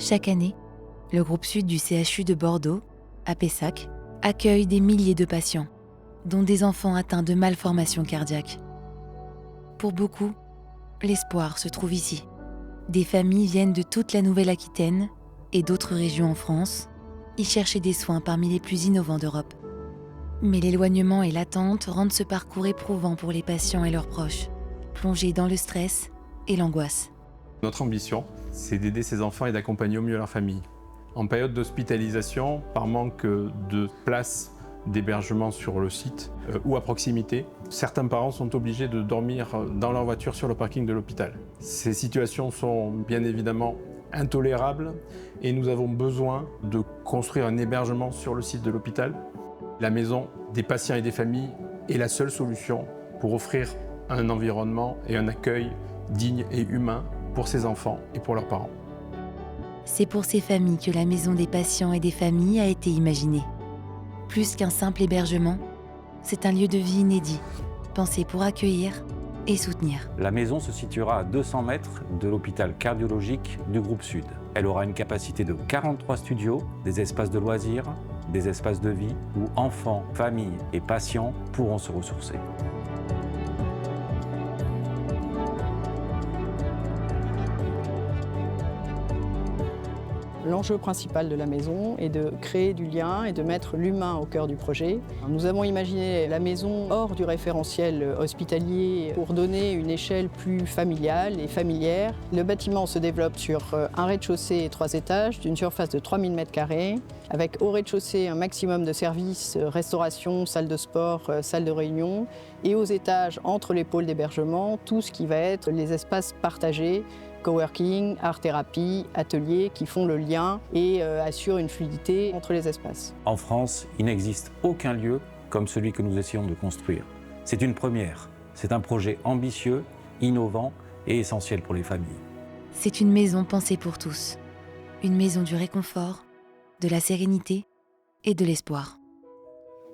Chaque année, le groupe Sud du CHU de Bordeaux, à Pessac, accueille des milliers de patients, dont des enfants atteints de malformations cardiaques. Pour beaucoup, l'espoir se trouve ici. Des familles viennent de toute la Nouvelle-Aquitaine et d'autres régions en France y chercher des soins parmi les plus innovants d'Europe. Mais l'éloignement et l'attente rendent ce parcours éprouvant pour les patients et leurs proches, plongés dans le stress et l'angoisse. Notre ambition, c'est d'aider ces enfants et d'accompagner au mieux leur famille. En période d'hospitalisation, par manque de place d'hébergement sur le site ou à proximité, certains parents sont obligés de dormir dans leur voiture sur le parking de l'hôpital. Ces situations sont bien évidemment intolérables et nous avons besoin de construire un hébergement sur le site de l'hôpital. La maison des patients et des familles est la seule solution pour offrir un environnement et un accueil digne et humain pour ces enfants et pour leurs parents. C'est pour ces familles que la Maison des patients et des familles a été imaginée. Plus qu'un simple hébergement, c'est un lieu de vie inédit, pensé pour accueillir et soutenir. La maison se situera à 200 mètres de l'hôpital cardiologique du groupe Sud. Elle aura une capacité de 43 studios, des espaces de loisirs, des espaces de vie où enfants, familles et patients pourront se ressourcer. L'enjeu principal de la maison est de créer du lien et de mettre l'humain au cœur du projet. Nous avons imaginé la maison hors du référentiel hospitalier pour donner une échelle plus familiale et familière. Le bâtiment se développe sur un rez-de-chaussée et 3 étages d'une surface de 3000 m², avec au rez-de-chaussée un maximum de services, restauration, salle de sport, salle de réunion, et aux étages, entre les pôles d'hébergement, tout ce qui va être les espaces partagés, coworking, art-thérapie, ateliers qui font le lien et assurent une fluidité entre les espaces. En France, il n'existe aucun lieu comme celui que nous essayons de construire. C'est une première, c'est un projet ambitieux, innovant et essentiel pour les familles. C'est une maison pensée pour tous. Une maison du réconfort, de la sérénité et de l'espoir.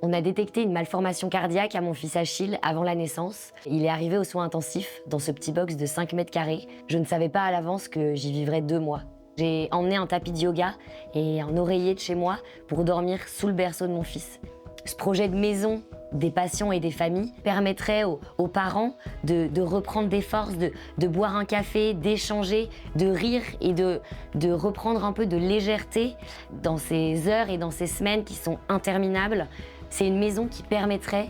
On a détecté une malformation cardiaque à mon fils Achille avant la naissance. Il est arrivé aux soins intensifs dans ce petit box de 5 m². Je ne savais pas à l'avance que j'y vivrais 2 mois. J'ai emmené un tapis de yoga et un oreiller de chez moi pour dormir sous le berceau de mon fils. Ce projet de maison des patients et des familles permettrait aux parents de reprendre des forces, de boire un café, d'échanger, de rire et de reprendre un peu de légèreté dans ces heures et dans ces semaines qui sont interminables. C'est une maison qui permettrait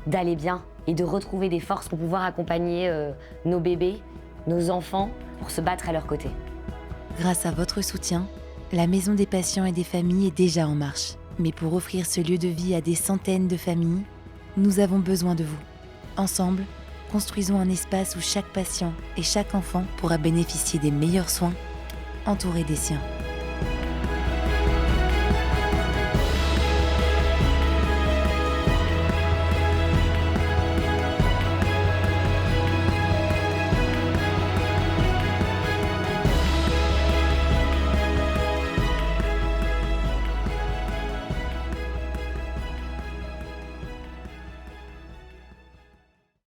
d'aller bien et de retrouver des forces pour pouvoir accompagner nos bébés, nos enfants, pour se battre à leur côté. Grâce à votre soutien, la Maison des patients et des familles est déjà en marche. Mais pour offrir ce lieu de vie à des centaines de familles, nous avons besoin de vous. Ensemble, construisons un espace où chaque patient et chaque enfant pourra bénéficier des meilleurs soins, entouré des siens.